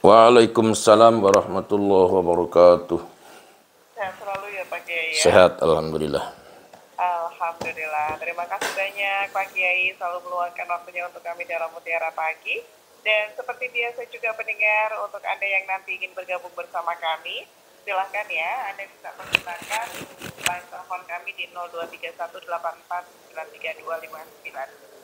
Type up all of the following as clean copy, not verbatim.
Waalaikumsalam warahmatullahi wabarakatuh. Sehat selalu ya Pak Kiai ya. Sehat, alhamdulillah. Alhamdulillah. Terima kasih banyak Pak Kiai selalu meluangkan waktunya untuk kami dalam Mutiara Pagi. Dan seperti biasa juga pendengar, untuk Anda yang nanti ingin bergabung bersama kami, silahkan ya, Anda bisa menggunakan line telepon kami di 0231849329.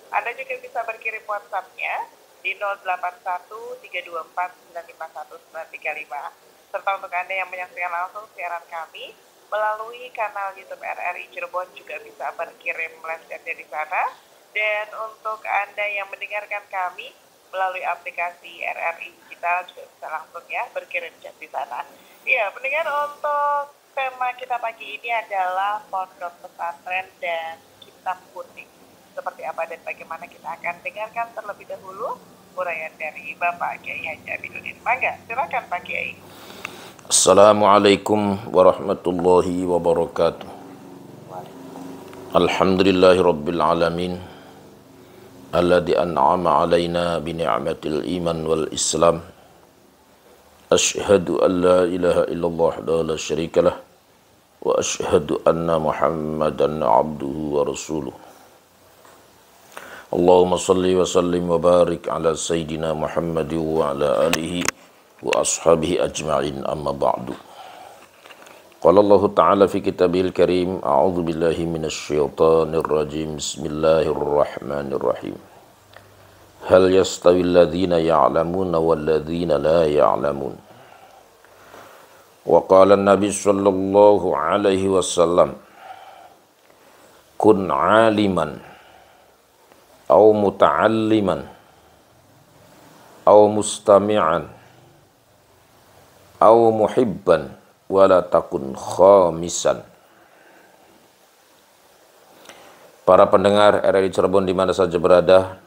Anda juga bisa berkirim WhatsApp-nya di 081324951935. Serta untuk Anda yang menyaksikan langsung siaran kami melalui kanal YouTube RRI Cirebon juga bisa berkirim live chat-nya di sana. Dan untuk Anda yang mendengarkan kami melalui aplikasi RRI Digital juga bisa langsung ya berkirim chat di sana. Iya, pendengar, untuk tema kita pagi ini adalah Pondok Pesantren dan Kitab Kuning. Seperti apa dan bagaimana kita akan dengarkan terlebih dahulu uraian dari Bapak Kiai Haji Abidudin. Mangga, silakan Pak Kiai. Assalamualaikum warahmatullahi wabarakatuh. Alhamdulillahi rabbil alamin. Alladhi an'ama alaina bini'matil iman wal islam. Ashhadu an la ilaha illallah wa la syarika lah. Wa ashhadu anna muhammadan abduhu wa rasuluh. Allahumma salli wa sallim wa barik ala sayyidina Muhammad wa ala alihi wa ashabihi ajma'in, amma ba'du. Qala Allah Ta'ala fi kitabihil karim, a'udzu billahi minasy syaithanir rajim. Bismillahirrahmanirrahim. Hal yastawi alladhina ya'lamuna wal ladzina la ya'lamun. Wa qala an-nabi sallallahu alaihi wasallam, kun 'aliman aw muta'alliman aw mustami'an aw muhibban wala takun khamisan. Para pendengar RRI Cirebon di mana saja berada,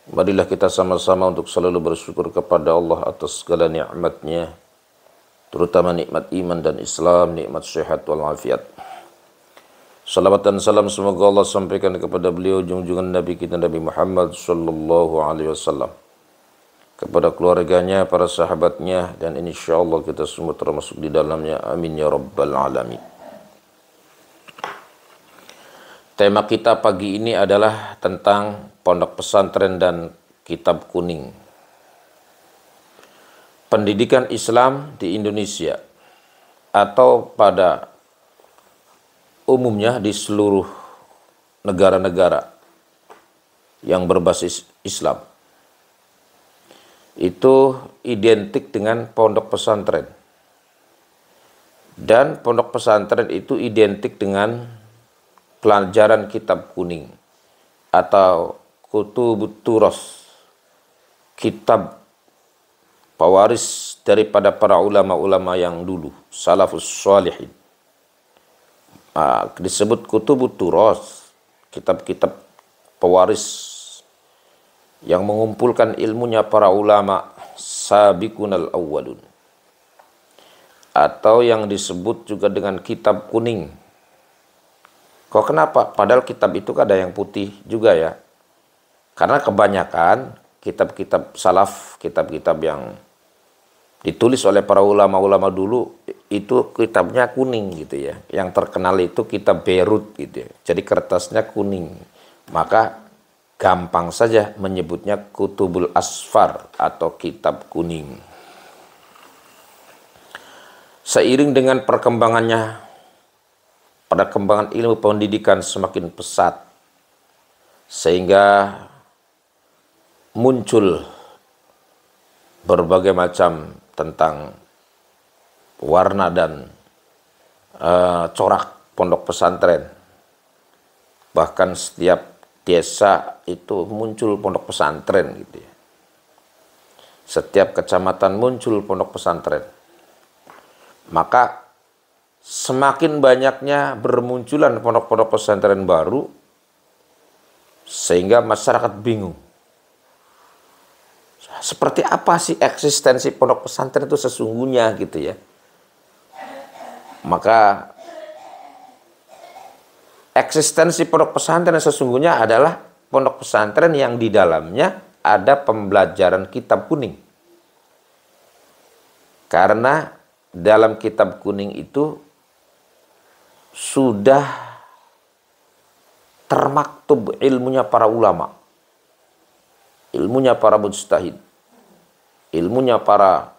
marilah kita sama-sama untuk selalu bersyukur kepada Allah atas segala nikmat-Nya, terutama nikmat iman dan Islam, nikmat sehat wal afiat. Salawat dan salam semoga Allah sampaikan kepada beliau junjungan Nabi kita Nabi Muhammad sallallahu alaihi wasallam, kepada keluarganya, para sahabatnya, dan insyaallah kita semua termasuk di dalamnya. Amin ya rabbal alamin. Tema kita pagi ini adalah tentang pondok pesantren dan kitab kuning. Pendidikan Islam di Indonesia atau pada umumnya di seluruh negara-negara yang berbasis Islam itu identik dengan pondok pesantren. Dan pondok pesantren itu identik dengan pelajaran kitab kuning atau kutubut turas, kitab pewaris daripada para ulama-ulama yang dulu, salafus sholihin. Disebut kutubut turas, kitab-kitab pewaris yang mengumpulkan ilmunya para ulama sabiqunal awwalun, atau yang disebut juga dengan kitab kuning. Kok kenapa? Padahal kitab itu ada yang putih juga ya. Karena kebanyakan kitab-kitab salaf, kitab-kitab yang ditulis oleh para ulama-ulama dulu itu kitabnya kuning gitu ya. Yang terkenal itu kitab Beirut gitu ya. Jadi kertasnya kuning. Maka gampang saja menyebutnya kutubul asfar atau kitab kuning. Seiring dengan perkembangan ilmu pendidikan semakin pesat, sehingga muncul berbagai macam tentang warna dan corak pondok pesantren. Bahkan setiap desa itu muncul pondok pesantren gitu ya. Setiap kecamatan muncul pondok pesantren. Maka semakin banyaknya bermunculan pondok-pondok pesantren baru, sehingga masyarakat bingung. Seperti apa sih eksistensi pondok pesantren itu sesungguhnya gitu ya. Maka eksistensi pondok pesantren sesungguhnya adalah pondok pesantren yang di dalamnya ada pembelajaran kitab kuning. Karena dalam kitab kuning itu sudah termaktub ilmunya para ulama, ilmunya para mujtahid, ilmunya para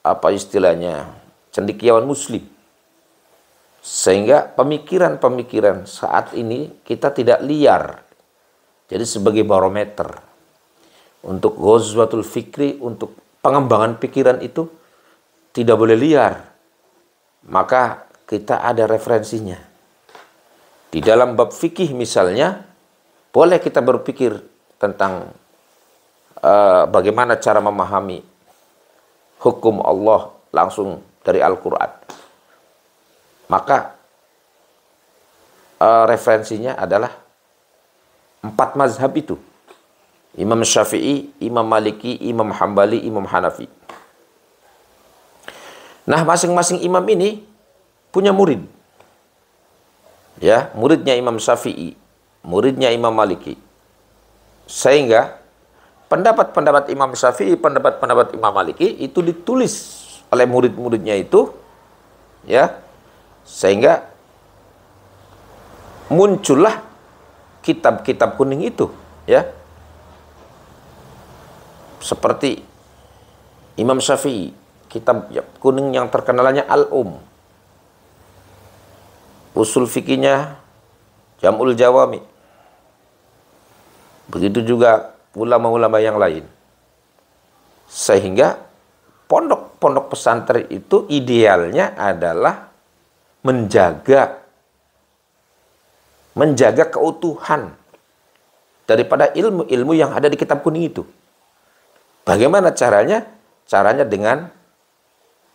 apa istilahnya cendekiawan muslim. Sehingga pemikiran-pemikiran saat ini kita tidak liar. Jadi sebagai barometer untuk ghazwatul fikri, untuk pengembangan pikiran itu tidak boleh liar. Maka kita ada referensinya. Di dalam bab fikih misalnya, boleh kita berpikir tentang bagaimana cara memahami hukum Allah langsung dari Al-Quran. Maka referensinya adalah 4 mazhab itu. Imam Syafi'i, Imam Maliki, Imam Hambali, Imam Hanafi. Nah, masing-masing imam ini punya murid. Ya, muridnya Imam Syafi'i, muridnya Imam Maliki. Sehingga pendapat-pendapat Imam Syafi'i, pendapat-pendapat Imam Maliki itu ditulis oleh murid-muridnya itu, ya, sehingga muncullah kitab-kitab kuning itu, ya. Seperti Imam Syafi'i, kitab kuning yang terkenalnya Al-Um. Usul fikihnya Jam'ul Jawami. Begitu juga ulama-ulama yang lain. Sehingga pondok-pondok pesantren itu idealnya adalah menjaga keutuhan daripada ilmu-ilmu yang ada di kitab kuning itu. Bagaimana caranya? Caranya dengan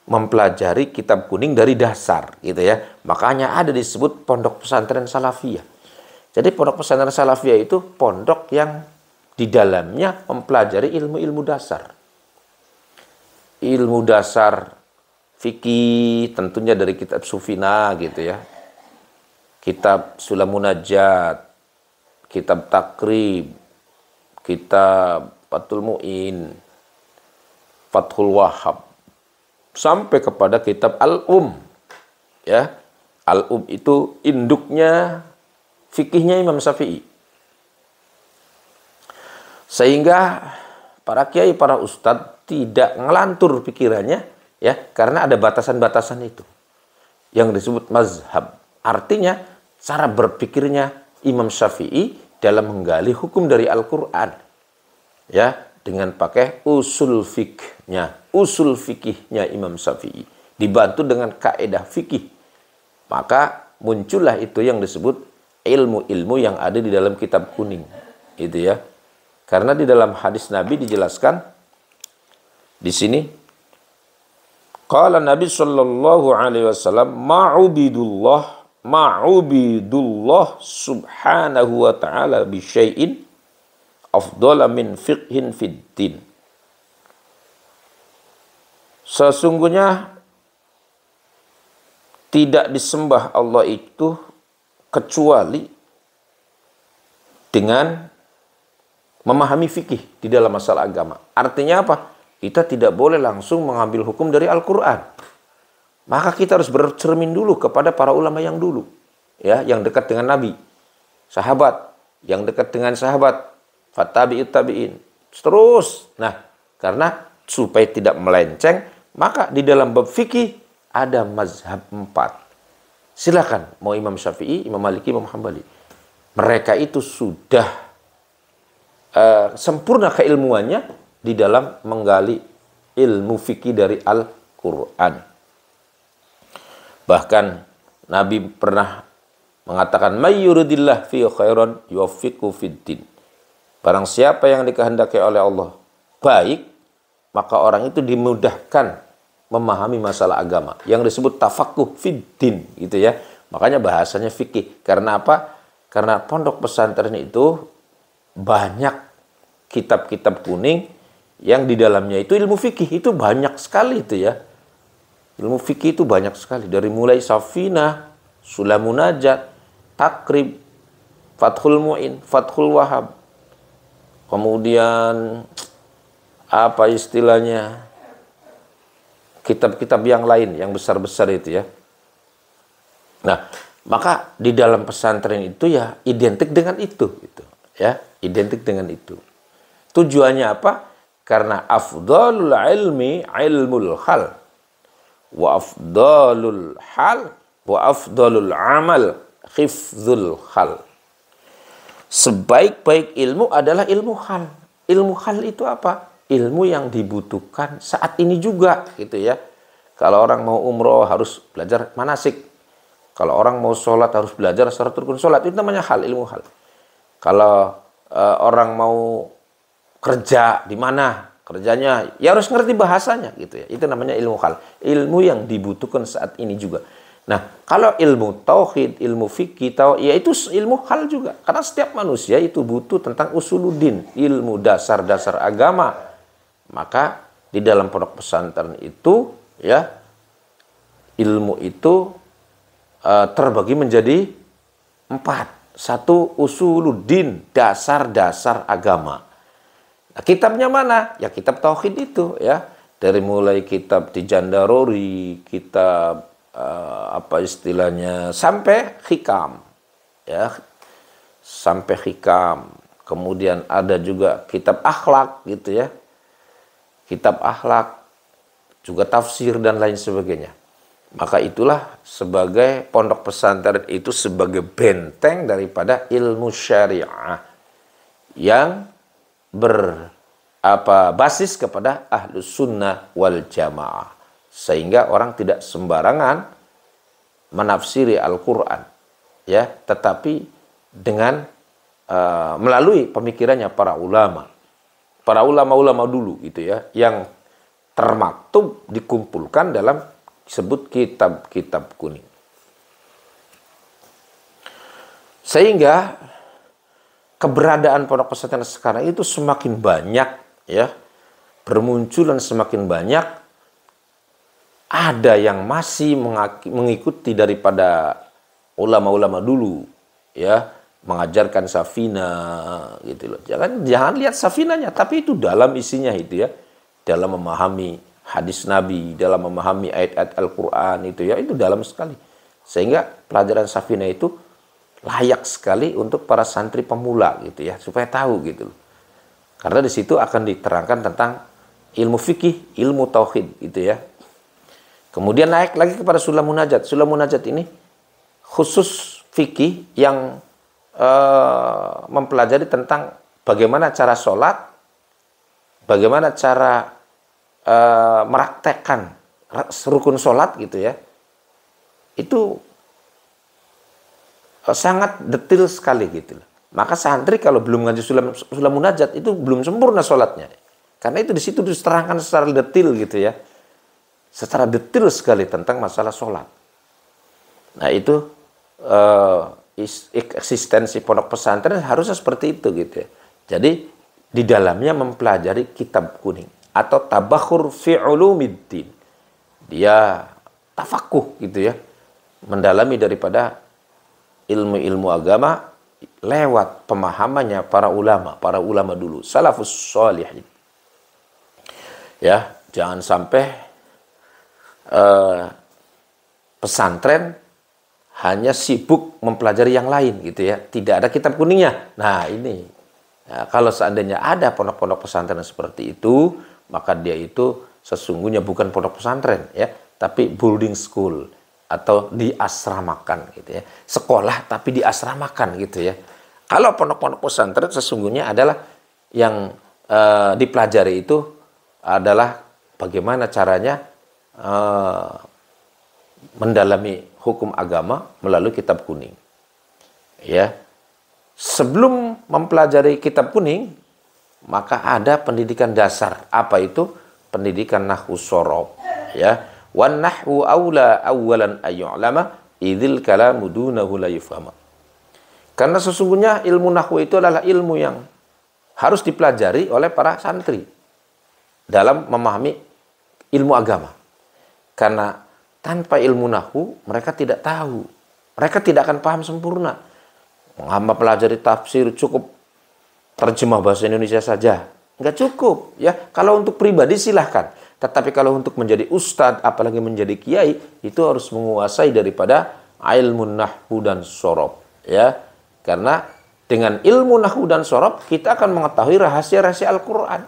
mempelajari kitab kuning dari dasar, gitu ya. Makanya ada disebut pondok pesantren salafiyah. Jadi pondok pesantren salafiyah itu pondok yang di dalamnya mempelajari ilmu-ilmu dasar. Ilmu dasar fikih tentunya dari kitab Sufina, gitu ya. Kitab Sulamun Najat, kitab Takrib, kitab Fathul Mu'in, Fathul Wahhab, sampai kepada kitab Al-Um. Ya, Al-Um itu induknya fikihnya Imam Syafi'i. Sehingga para kiai, para ustadz tidak ngelantur pikirannya, ya, karena ada batasan-batasan itu yang disebut mazhab. Artinya cara berpikirnya Imam Syafi'i dalam menggali hukum dari Al-Quran, ya, dengan pakai usul fikihnya Imam Syafi'i, dibantu dengan kaidah fikih. Maka muncullah itu yang disebut ilmu-ilmu yang ada di dalam kitab kuning, itu ya. Karena di dalam hadis Nabi dijelaskan di sini, qala Nabi sallallahu alaihi wasallam, ma'ubidullah subhanahu wa ta'ala bi syai'in afdala min fiqhin fid din. Sesungguhnya tidak disembah Allah itu kecuali dengan memahami fikih di dalam masalah agama. Artinya apa? Kita tidak boleh langsung mengambil hukum dari Al-Quran. Maka kita harus bercermin dulu kepada para ulama yang dulu, ya, yang dekat dengan Nabi, sahabat, yang dekat dengan sahabat, tabi'ut tabi'in, terus. Nah, karena supaya tidak melenceng, maka di dalam bab fikih ada mazhab 4. Silakan mau Imam Syafi'i, Imam Maliki, Imam Hambali. Mereka itu sudah sempurna keilmuannya di dalam menggali ilmu fikih dari Al-Quran. Bahkan Nabi pernah mengatakan, may yuridillah fi khairan yuwaffiqhu fiddin. Barang siapa yang dikehendaki oleh Allah baik, maka orang itu dimudahkan memahami masalah agama, yang disebut tafaqquh fiddin, gitu ya. Makanya bahasanya fikih. Karena apa? Karena pondok pesantren itu banyak kitab-kitab kuning yang di dalamnya itu ilmu fikih, itu banyak sekali itu ya. Ilmu fikih itu banyak sekali, dari mulai Safinah, Sulamun Najat, Takrib, Fathul Mu'in, Fathul Wahhab. Kemudian apa istilahnya? kitab-kitab yang lain yang besar-besar itu ya. Nah, maka di dalam pesantren itu ya identik dengan itu gitu, ya, identik dengan itu. Tujuannya apa? Karena afdalul ilmi ilmul hal wa afdalul hal wa afdalul amal hifdzul hal. Sebaik-baik ilmu adalah ilmu hal. Ilmu hal itu apa? Ilmu yang dibutuhkan saat ini juga gitu ya. Kalau orang mau umroh harus belajar manasik. Kalau orang mau sholat harus belajar syarat rukun sholat. Itu namanya hal, ilmu hal. Kalau orang mau kerja di mana kerjanya, ya harus ngerti bahasanya gitu ya. Itu namanya ilmu hal. Ilmu yang dibutuhkan saat ini juga. Nah, kalau ilmu tauhid, ilmu fikih, ya itu ilmu hal juga. Karena setiap manusia itu butuh tentang usuluddin, ilmu dasar-dasar agama. Maka di dalam pondok pesantren itu ya ilmu itu terbagi menjadi 4. 1 usuluddin, dasar-dasar agama. Nah, kitabnya mana? Ya kitab tauhid itu ya. Dari mulai kitab Tijandarori, kitab apa istilahnya sampai hikam ya, sampai hikam. Kemudian ada juga kitab akhlak gitu ya, kitab akhlak, juga tafsir dan lain sebagainya. Maka itulah sebagai pondok pesantren itu sebagai benteng daripada ilmu syariah yang basis kepada ahlus sunnah wal jamaah. Sehingga orang tidak sembarangan menafsiri Al-Quran, ya, tetapi dengan melalui pemikirannya para ulama dulu, gitu ya, yang termaktub dikumpulkan dalam disebut kitab-kitab kuning. Sehingga keberadaan pondok pesantren sekarang itu semakin banyak, ya, bermunculan semakin banyak. Ada yang masih mengikuti daripada ulama-ulama dulu, ya, mengajarkan safinah gitu loh. Jangan lihat safinahnya, tapi itu dalam isinya itu ya, dalam memahami hadis Nabi, dalam memahami ayat-ayat Al-Quran itu ya, itu dalam sekali. Sehingga pelajaran safinah itu layak sekali untuk para santri pemula gitu ya, supaya tahu gitu loh. Karena di situ akan diterangkan tentang ilmu fikih, ilmu tauhid gitu ya. Kemudian naik lagi kepada Sulam Munajat. Sulam Munajat ini khusus fikih yang mempelajari tentang bagaimana cara sholat, bagaimana cara meraktekkan rukun sholat gitu ya. Itu sangat detail sekali gitu. Maka santri kalau belum ngaji Sulam Munajat itu belum sempurna sholatnya. Karena itu di situ diterangkan secara detail gitu ya. Secara detail sekali tentang masalah sholat. Nah itu eksistensi pondok pesantren harusnya seperti itu gitu ya. Jadi di dalamnya mempelajari kitab kuning atau tabakhur fi ulumiddin. Dia tafakuh gitu ya, mendalami daripada ilmu-ilmu agama lewat pemahamannya para ulama dulu, salafus sholihin. Ya, jangan sampai pesantren hanya sibuk mempelajari yang lain gitu ya, tidak ada kitab kuningnya. Nah ini, ya, kalau seandainya ada pondok-pondok pesantren seperti itu, maka dia itu sesungguhnya bukan pondok pesantren ya, tapi boarding school atau diasramakan gitu ya, sekolah tapi diasramakan gitu ya. Kalau pondok-pondok pesantren sesungguhnya adalah yang dipelajari itu adalah bagaimana caranya mendalami hukum agama melalui kitab kuning. Ya. Sebelum mempelajari kitab kuning, maka ada pendidikan dasar. Apa itu? Pendidikan nahwu shorob, ya. Wan nahwu aula awwalan ayyu'lama idzil kalamu dunahu la yufhama. Karena sesungguhnya ilmu nahwu itu adalah ilmu yang harus dipelajari oleh para santri dalam memahami ilmu agama. Karena tanpa ilmu nahwu mereka tidak tahu, mereka tidak akan paham sempurna. Hamba pelajari tafsir cukup terjemah bahasa Indonesia saja, nggak cukup ya. Kalau untuk pribadi silahkan, Tetapi kalau untuk menjadi ustadz, apalagi menjadi kiai, itu harus menguasai daripada ilmu nahwu dan sorob. Ya, karena dengan ilmu nahwu dan sorob, kita akan mengetahui rahasia-rahasia Al-Quran.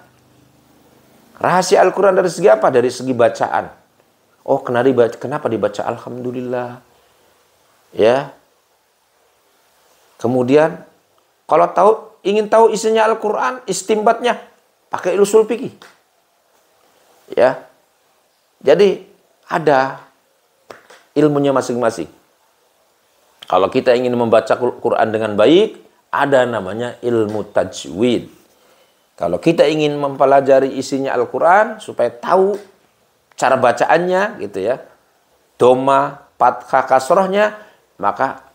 Rahasia Al-Quran dari segi apa? Dari segi bacaan. Oh, kenapa dibaca Alhamdulillah? Ya. Kemudian, kalau ingin tahu isinya Al-Quran, istimbatnya, pakai usul fikih. Ya. Jadi, ada ilmunya masing-masing. Kalau kita ingin membaca Quran dengan baik, ada namanya ilmu tajwid. Kalau kita ingin mempelajari isinya Al-Quran, supaya tahu cara bacaannya, gitu ya, doma, fathah, kasrohnya, maka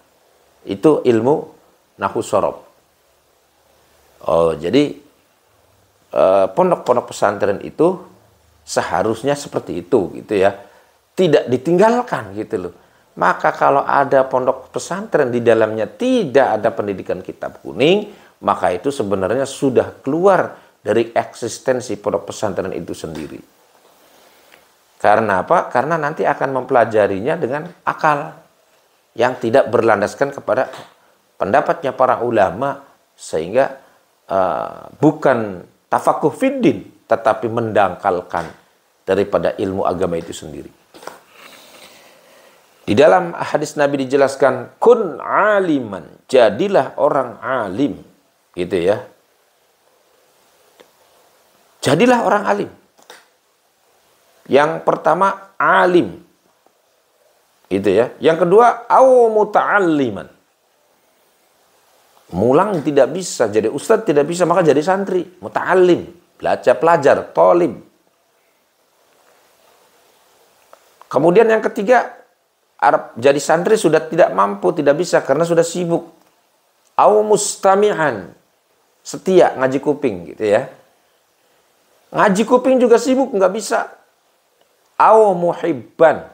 itu ilmu nahwu sorob. Oh, jadi pondok-pondok pesantren itu seharusnya seperti itu, gitu ya, tidak ditinggalkan, gitu loh. Maka kalau ada pondok pesantren di dalamnya tidak ada pendidikan kitab kuning, maka itu sebenarnya sudah keluar dari eksistensi pondok pesantren itu sendiri. Karena apa? Karena nanti akan mempelajarinya dengan akal yang tidak berlandaskan kepada pendapatnya para ulama, sehingga bukan tafakuh fiddin, tetapi mendangkalkan daripada ilmu agama itu sendiri. Di dalam hadis Nabi dijelaskan, kun aliman, jadilah orang alim, gitu ya. Jadilah orang alim. Yang pertama alim, gitu ya. Yang kedua au muta'alliman. Mulang tidak bisa, jadi ustadz tidak bisa, maka jadi santri, muta'allim, pelajar, tolim. Kemudian yang ketiga, jadi santri sudah tidak mampu, tidak bisa karena sudah sibuk. Au mustami'an, setia ngaji kuping, gitu ya. Ngaji kuping juga sibuk, nggak bisa. Au muhibban,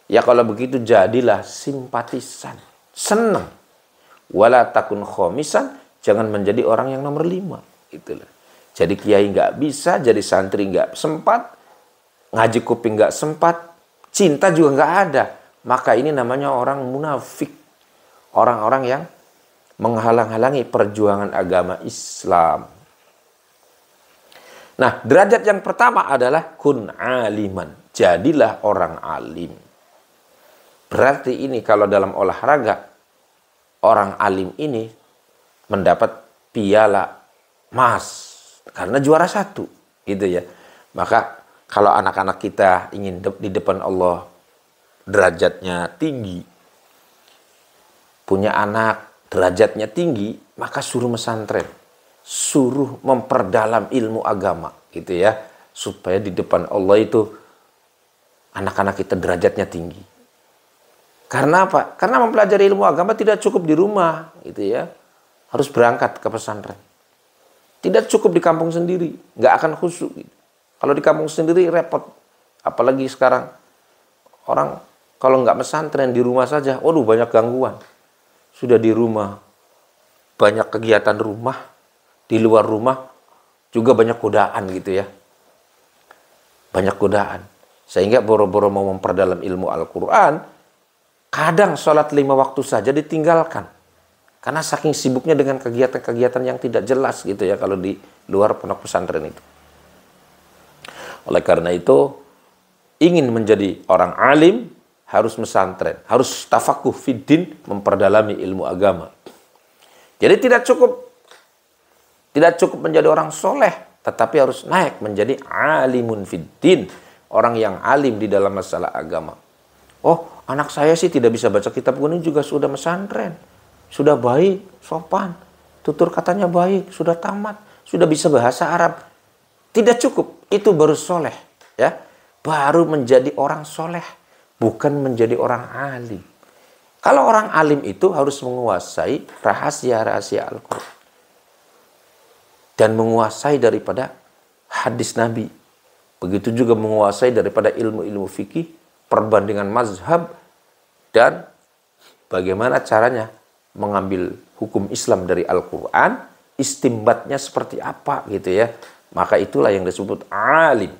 ya kalau begitu jadilah simpatisan, senang. Wala takun khomisan, jangan menjadi orang yang nomor 5. Itulah. Jadi kiai nggak bisa, jadi santri nggak sempat, ngaji kuping nggak sempat, cinta juga nggak ada. Maka ini namanya orang munafik. Orang-orang yang menghalang-halangi perjuangan agama Islam. Nah, derajat yang pertama adalah kun aliman. Jadilah orang alim. Berarti ini kalau dalam olahraga, orang alim ini mendapat piala emas karena juara 1. Gitu ya. Maka kalau anak-anak kita ingin di depan Allah derajatnya tinggi, punya anak derajatnya tinggi, maka suruh pesantren, suruh memperdalam ilmu agama, gitu ya, supaya di depan Allah itu anak-anak kita derajatnya tinggi. Karena apa? Karena mempelajari ilmu agama tidak cukup di rumah, gitu ya, harus berangkat ke pesantren. Tidak cukup di kampung sendiri, nggak akan khusyuk. Gitu. Kalau di kampung sendiri repot. Apalagi sekarang orang kalau nggak pesantren di rumah saja, waduh banyak gangguan. Sudah di rumah, banyak kegiatan rumah, di luar rumah juga banyak godaan gitu ya. Banyak godaan. Sehingga boro-boro mau memperdalam ilmu Al-Quran, kadang sholat 5 waktu saja ditinggalkan. Karena saking sibuknya dengan kegiatan-kegiatan yang tidak jelas gitu ya kalau di luar pondok pesantren itu. Oleh karena itu, ingin menjadi orang alim, harus pesantren, harus tafakuh fiddin, memperdalami ilmu agama. Jadi tidak cukup menjadi orang soleh, tetapi harus naik menjadi alimun fiddin, orang yang alim di dalam masalah agama. Oh, anak saya sih tidak bisa baca kitab kuning juga sudah pesantren, sudah baik, sopan, tutur katanya baik, sudah tamat, sudah bisa bahasa Arab. Tidak cukup, itu baru soleh, ya, baru menjadi orang soleh, bukan menjadi orang alim. Kalau orang alim itu harus menguasai rahasia-rahasia Al-Quran dan menguasai daripada hadis Nabi. Begitu juga menguasai daripada ilmu-ilmu fikih, perbandingan mazhab, dan bagaimana caranya mengambil hukum Islam dari Al-Quran, istimbatnya seperti apa gitu ya. Maka itulah yang disebut alim.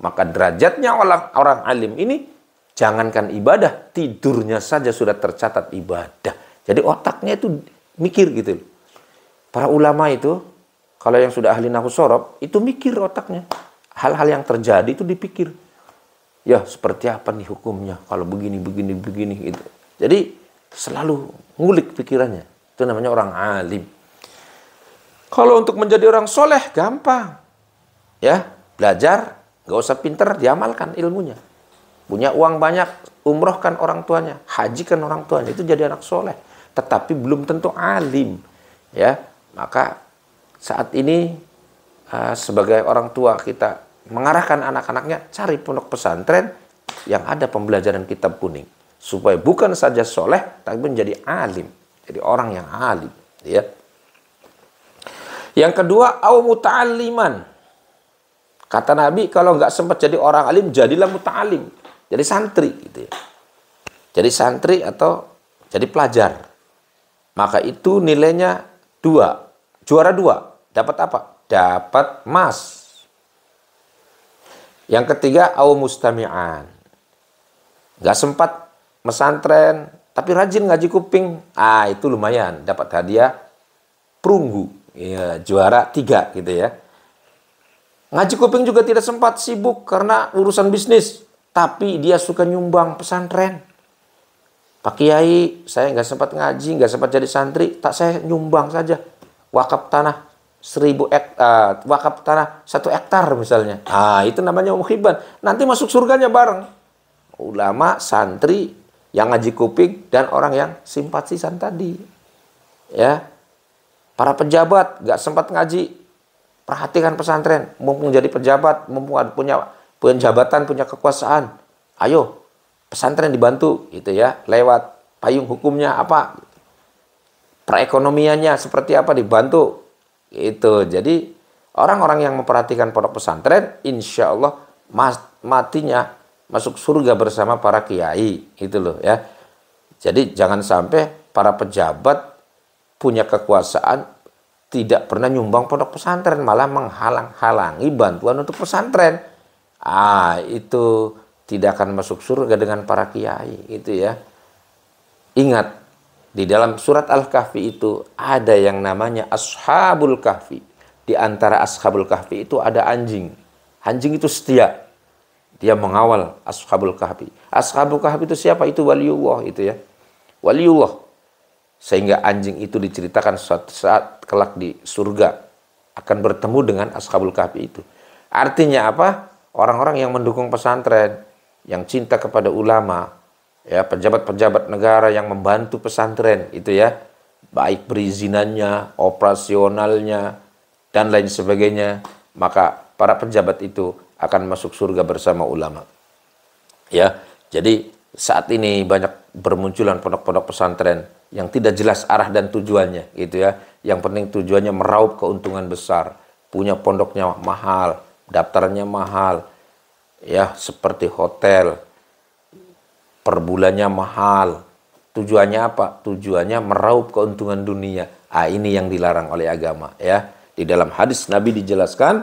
Maka derajatnya orang alim ini, jangankan ibadah, tidurnya saja sudah tercatat ibadah. Jadi otaknya itu mikir gitu. Para ulama itu, kalau yang sudah ahli nahwu shorof, itu mikir otaknya. Hal-hal yang terjadi itu dipikir. Ya, seperti apa nih hukumnya kalau begini, gitu. Jadi selalu ngulik pikirannya. Itu namanya orang alim. Kalau untuk menjadi orang soleh, gampang. Ya, belajar, nggak usah pinter, diamalkan ilmunya. Punya uang banyak, umrohkan orang tuanya, hajikan orang tuanya, itu jadi anak soleh. Tetapi belum tentu alim. Ya, maka saat ini sebagai orang tua kita mengarahkan anak-anaknya cari pondok pesantren yang ada pembelajaran kitab kuning. Supaya bukan saja soleh, tapi menjadi alim. Jadi orang yang alim. Ya. Yang kedua, au muta'alliman. Kata Nabi, kalau nggak sempat jadi orang alim, jadilah muta'alim. Jadi santri. Gitu ya. Jadi santri atau jadi pelajar. Maka itu nilainya 2. Juara 2. Dapat apa? Dapat emas. Yang ketiga, au mustami'an. Nggak sempat mesantren, tapi rajin ngaji kuping. Itu lumayan. Dapat hadiah perunggu. Ya, juara 3 gitu ya. Ngaji kuping juga tidak sempat, sibuk karena urusan bisnis. Tapi dia suka nyumbang pesantren. Pak Kiai, saya nggak sempat ngaji, nggak sempat jadi santri. Tak, saya nyumbang saja. Wakaf tanah 1.000 hektar, wakaf tanah 1 hektar misalnya. Itu namanya muhibban. Nanti masuk surganya bareng. Ulama, santri, yang ngaji kuping, dan orang yang simpatisan tadi. Ya, para pejabat nggak sempat ngaji, perhatikan pesantren. Mumpung jadi pejabat, mumpung punya jabatan, punya kekuasaan. Ayo, pesantren dibantu, gitu ya. Lewat payung hukumnya apa, perekonomiannya seperti apa dibantu. Itu. Jadi orang-orang yang memperhatikan pondok pesantren, insya Allah matinya masuk surga bersama para kiai, itu loh ya. Jadi jangan sampai para pejabat punya kekuasaan tidak pernah nyumbang pondok pesantren, malah menghalang-halangi bantuan untuk pesantren. Itu tidak akan masuk surga dengan para kiai, itu ya. Ingat, di dalam surat Al-Kahfi itu ada yang namanya Ashabul Kahfi. Di antara Ashabul Kahfi itu ada anjing. Anjing itu setia. Dia mengawal Ashabul Kahfi. Ashabul Kahfi itu siapa? Itu waliullah itu ya. Waliullah. Sehingga anjing itu diceritakan suatu saat kelak di surga akan bertemu dengan Ashabul Kahfi itu. Artinya apa? Orang-orang yang mendukung pesantren, yang cinta kepada ulama, ya, pejabat-pejabat negara yang membantu pesantren itu ya, baik perizinannya, operasionalnya, dan lain sebagainya, maka para pejabat itu akan masuk surga bersama ulama. Ya, jadi saat ini banyak bermunculan pondok-pondok pesantren yang tidak jelas arah dan tujuannya, gitu ya. Yang penting tujuannya meraup keuntungan besar, punya pondoknya mahal, daftarnya mahal, ya, seperti hotel. Per bulannya mahal. Tujuannya apa? Tujuannya meraup keuntungan dunia. Ini yang dilarang oleh agama ya. Di dalam hadis Nabi dijelaskan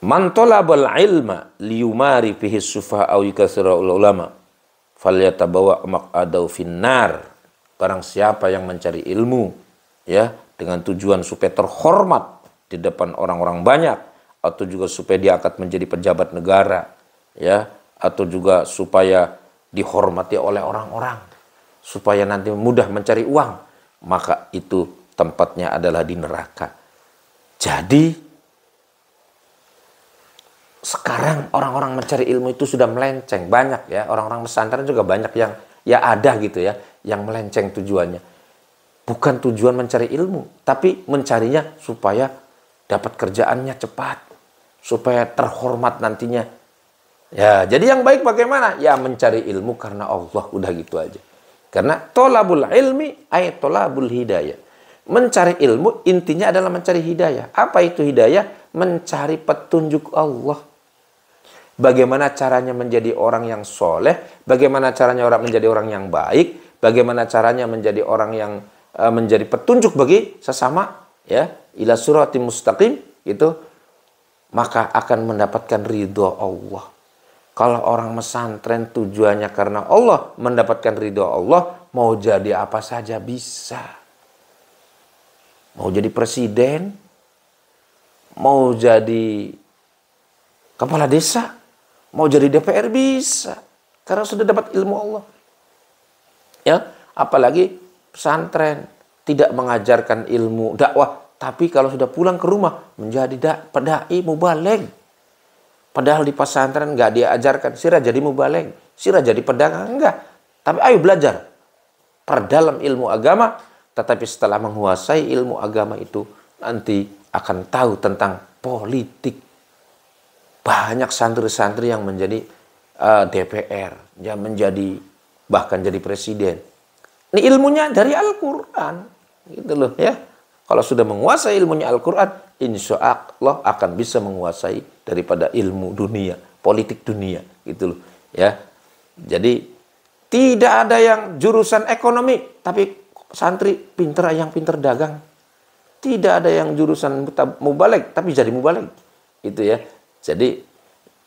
man talabal ilma liyumari fihi sufaha aw yukatsira ulama falyatabawa maq'adahu finnar. Barang siapa yang mencari ilmu ya dengan tujuan supaya terhormat di depan orang-orang banyak, atau juga supaya diangkat menjadi pejabat negara, ya, atau juga supaya dihormati oleh orang-orang, supaya nanti mudah mencari uang, maka itu tempatnya adalah di neraka. Jadi sekarang orang-orang mencari ilmu itu sudah melenceng, banyak ya, orang-orang pesantren juga banyak yang ya ada gitu ya, yang melenceng tujuannya. Bukan tujuan mencari ilmu, tapi mencarinya supaya dapat kerjaannya cepat, supaya terhormat nantinya. Ya, jadi yang baik bagaimana? Ya mencari ilmu karena Allah, udah gitu aja. Karena tolabul ilmi ay tolabul hidayah. Mencari ilmu intinya adalah mencari hidayah. Apa itu hidayah? Mencari petunjuk Allah. Bagaimana caranya menjadi orang yang soleh, bagaimana caranya orang menjadi orang yang baik, bagaimana caranya menjadi orang yang menjadi petunjuk bagi sesama, ya. ila siratim mustaqim, itu maka akan mendapatkan ridho Allah. Kalau orang pesantren tujuannya karena Allah, mendapatkan ridho Allah, mau jadi apa saja bisa. Mau jadi presiden, mau jadi kepala desa, mau jadi DPR bisa. Karena sudah dapat ilmu Allah. Ya, apalagi pesantren tidak mengajarkan ilmu dakwah, tapi kalau sudah pulang ke rumah menjadi dai mubaligh. Padahal di pesantren nggak diajarkan sirah jadi mubaligh, sirah jadi pedagang, enggak. Tapi ayo belajar, perdalam ilmu agama. Tetapi setelah menguasai ilmu agama itu, nanti akan tahu tentang politik. Banyak santri-santri yang menjadi DPR, yang menjadi bahkan jadi presiden. Ini ilmunya dari Al-Quran, gitu loh ya. Kalau sudah menguasai ilmunya Al-Quran, insya Allah akan bisa menguasai daripada ilmu dunia, politik dunia, gitu loh ya. Jadi tidak ada yang jurusan ekonomi tapi santri pinter, yang pinter dagang. Tidak ada yang jurusan mubaligh tapi jadi mubaligh, itu ya. Jadi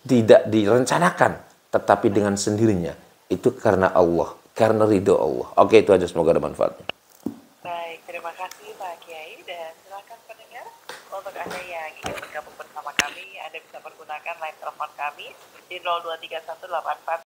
tidak direncanakan, tetapi dengan sendirinya. Itu karena Allah, karena ridho Allah. Oke, itu aja, semoga ada manfaatnya. Baik, terima kasih Pak Kiai, dan silakan pendengar untuk Anda yang ingin bergabung bersama kami, Anda bisa menggunakan line telepon kami di 023184